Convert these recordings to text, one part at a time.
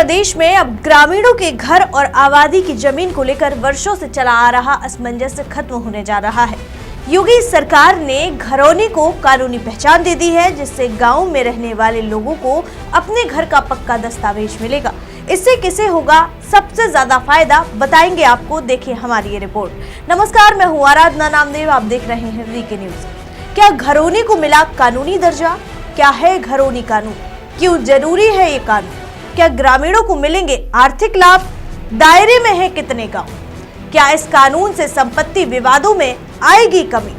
प्रदेश में अब ग्रामीणों के घर और आबादी की जमीन को लेकर वर्षों से चला आ रहा असमंजस खत्म होने जा रहा है। योगी सरकार ने घरौनी को कानूनी पहचान दे दी है, जिससे गांव में रहने वाले लोगों को अपने घर का पक्का दस्तावेज मिलेगा। इससे किसे होगा सबसे ज्यादा फायदा, बताएंगे आपको। देखिए हमारी ये रिपोर्ट। नमस्कार, मैं हूँ आराधना नामदेव, आप देख रहे हैं वीके न्यूज। क्या घरौनी को मिला कानूनी दर्जा? क्या है घरौनी कानून? क्यों जरूरी है ये कानून? क्या ग्रामीणों को मिलेंगे आर्थिक लाभ? दायरे में है कितने गांव? क्या इस कानून से संपत्ति विवादों में आएगी कमी?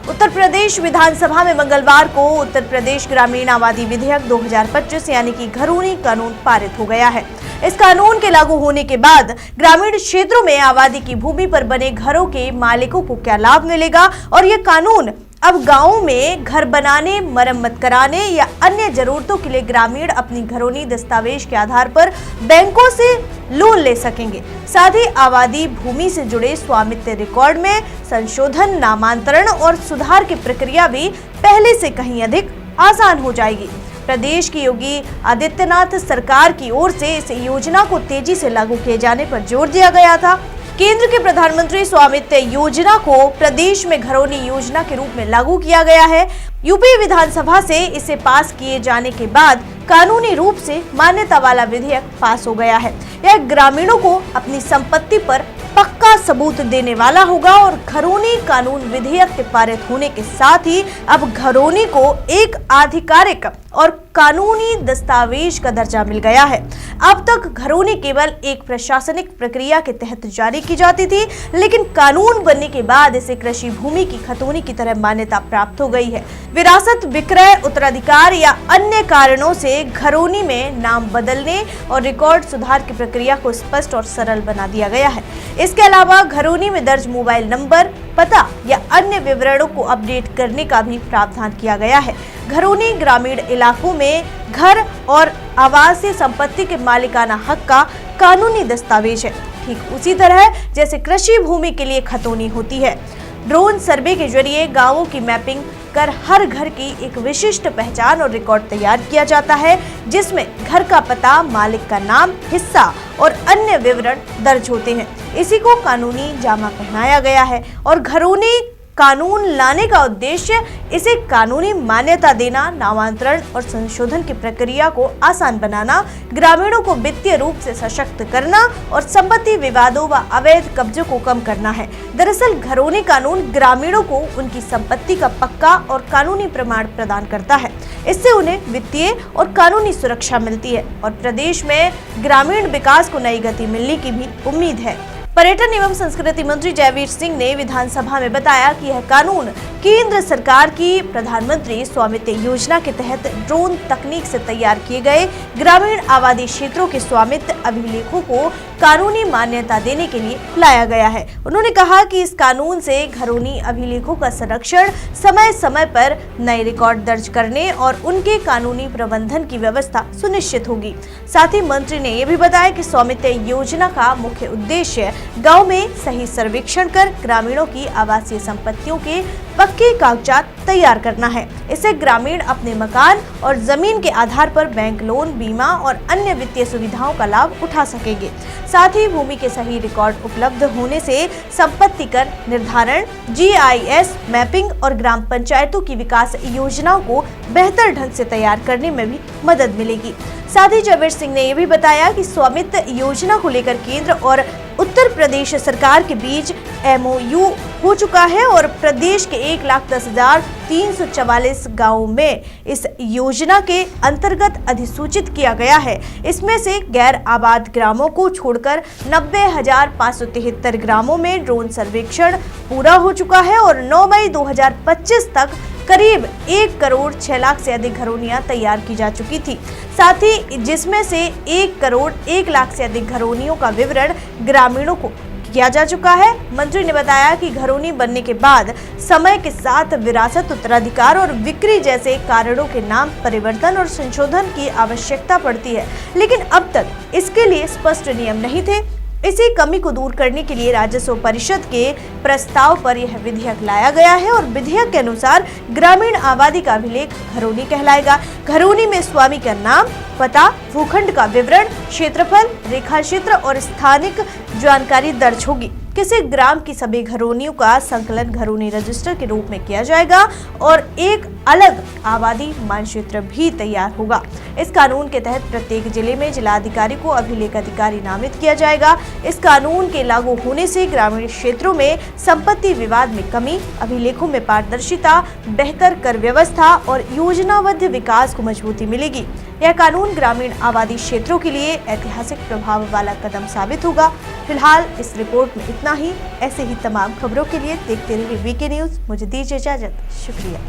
उत्तर प्रदेश विधानसभा में मंगलवार को उत्तर प्रदेश ग्रामीण आबादी विधेयक 2025 यानी कि घरौनी कानून पारित हो गया है। इस कानून के लागू होने के बाद ग्रामीण क्षेत्रों में आबादी की भूमि पर बने घरों के मालिकों को क्या लाभ मिलेगा, और ये कानून अब गांवों में घर बनाने, मरम्मत कराने या अन्य जरूरतों के लिए ग्रामीण अपनी घरौनी दस्तावेज के आधार पर बैंकों से लोन ले सकेंगे। साथ ही आबादी भूमि से जुड़े स्वामित्व रिकॉर्ड में संशोधन, नामांतरण और सुधार की प्रक्रिया भी पहले से कहीं अधिक आसान हो जाएगी। प्रदेश की योगी आदित्यनाथ सरकार की ओर से इस योजना को तेजी से लागू किए जाने पर जोर दिया गया था। केंद्र के प्रधानमंत्री स्वामित्व योजना को प्रदेश में घरौनी योजना के रूप में लागू किया गया है। यूपी विधानसभा से इसे पास किए जाने के बाद कानूनी रूप से मान्यता वाला विधेयक पास हो गया है। यह ग्रामीणों को अपनी संपत्ति पर पक्का सबूत देने वाला होगा और घरौनी कानून विधेयक के पारित होने के साथ ही अब घरौनी को एक आधिकारिक और कानूनी दस्तावेज का दर्जा मिल गया है। अब तक घरौनी केवल एक प्रशासनिक प्रक्रिया के तहत जारी की जाती थी, लेकिन कानून बनने के बाद इसे कृषि भूमि की खतौनी की तरह मान्यता प्राप्त हो गई है। विरासत, विक्रय, उत्तराधिकार या अन्य कारणों से घरौनी में नाम बदलने और रिकॉर्ड सुधार की प्रक्रिया को स्पष्ट और सरल बना दिया गया है। इसके अलावा घरौनी में दर्ज मोबाइल नंबर, पता या अन्य विवरणों को अपडेट करने का भी प्रावधान किया गया है। घरौनी ग्रामीण इलाकों में घर और आवासीय संपत्ति के मालिकाना हक का कानूनी दस्तावेज है, ठीक उसी तरह जैसे कृषि भूमि के लिए खतौनी होती है। ड्रोन सर्वे के जरिए गांवों की मैपिंग कर हर घर की एक विशिष्ट पहचान और रिकॉर्ड तैयार किया जाता है, जिसमें घर का पता, मालिक का नाम, हिस्सा और अन्य विवरण दर्ज होते हैं। इसी को कानूनी जामा पहनाया गया है और घरौनी कानून लाने का उद्देश्य इसे कानूनी मान्यता देना, नामांतरण और संशोधन की प्रक्रिया को आसान बनाना, ग्रामीणों को वित्तीय रूप से सशक्त करना और संपत्ति विवादों व अवैध कब्जों को कम करना है। दरअसल घरौनी कानून ग्रामीणों को उनकी संपत्ति का पक्का और कानूनी प्रमाण प्रदान करता है। इससे उन्हें वित्तीय और कानूनी सुरक्षा मिलती है और प्रदेश में ग्रामीण विकास को नई गति मिलने की भी उम्मीद है। पर्यटन एवं संस्कृति मंत्री जयवीर सिंह ने विधानसभा में बताया कि यह कानून केंद्र सरकार की प्रधानमंत्री स्वामित्व योजना के तहत ड्रोन तकनीक से तैयार किए गए ग्रामीण आबादी क्षेत्रों के स्वामित्व अभिलेखों को कानूनी मान्यता देने के लिए लाया गया है। उन्होंने कहा कि इस कानून से घरौनी अभिलेखों का संरक्षण, समय समय पर नए रिकॉर्ड दर्ज करने और उनके कानूनी प्रबंधन की व्यवस्था सुनिश्चित होगी। साथ ही मंत्री ने यह भी बताया कि स्वामित्व योजना का मुख्य उद्देश्य गांव में सही सर्वेक्षण कर ग्रामीणों की आवासीय संपत्तियों के पक्के कागजात तैयार करना है। इससे ग्रामीण अपने मकान और जमीन के आधार पर बैंक लोन, बीमा और अन्य वित्तीय सुविधाओं का लाभ उठा सकेंगे। साथ ही भूमि के सही रिकॉर्ड उपलब्ध होने से संपत्ति कर निर्धारण, GIS मैपिंग और ग्राम पंचायतों की विकास योजनाओं को बेहतर ढंग से तैयार करने में भी मदद मिलेगी। साथ ही जयवीर सिंह ने यह भी बताया कि स्वामित्व योजना को लेकर केंद्र और उत्तर प्रदेश सरकार के बीच MOU हो चुका है और प्रदेश के 1,10,344 गांवों में इस योजना के अंतर्गत अधिसूचित किया गया है। इसमें से गैर आबाद ग्रामों को छोड़कर 90,573 ग्रामों में ड्रोन सर्वेक्षण पूरा हो चुका है और 9 मई 2025 तक करीब 1 करोड़ 6 लाख से अधिक घरौनियां तैयार की जा चुकी थी। साथ ही जिसमें से 1 करोड़ 1 लाख से अधिक घरौनियों का विवरण ग्रामीणों को किया जा चुका है। मंत्री ने बताया कि घरौनी बनने के बाद समय के साथ विरासत, उत्तराधिकार और बिक्री जैसे कारणों के नाम परिवर्तन और संशोधन की आवश्यकता पड़ती है, लेकिन अब तक इसके लिए स्पष्ट नियम नहीं थे। इसी कमी को दूर करने के लिए राजस्व परिषद के प्रस्ताव पर यह विधेयक लाया गया है और विधेयक के अनुसार ग्रामीण आबादी का अभिलेख घरौनी कहलाएगा। घरौनी में स्वामी का नाम, पता, भूखंड का विवरण, क्षेत्रफल, रेखा क्षेत्र और स्थानिक जानकारी दर्ज होगी। किसी ग्राम की सभी घरौनियों का संकलन घरौनी रजिस्टर के रूप में किया जाएगा और एक अलग आबादी मानचित्र भी तैयार होगा। इस कानून के तहत प्रत्येक जिले में जिलाधिकारी को अभिलेख अधिकारी नामित किया जाएगा। इस कानून के लागू होने से ग्रामीण क्षेत्रों में संपत्ति विवाद में कमी, अभिलेखों में पारदर्शिता, बेहतर कर व्यवस्था और योजनाबद्ध विकास को मजबूती मिलेगी। यह कानून ग्रामीण आबादी क्षेत्रों के लिए ऐतिहासिक प्रभाव वाला कदम साबित होगा। फिलहाल इस रिपोर्ट में इतना ही। ऐसे ही तमाम खबरों के लिए देखते रहिए वीके न्यूज। मुझे दीजिए इजाजत, शुक्रिया।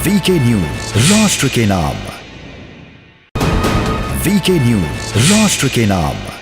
वीके न्यूज, राष्ट्र के नाम। वीके न्यूज, राष्ट्र के नाम।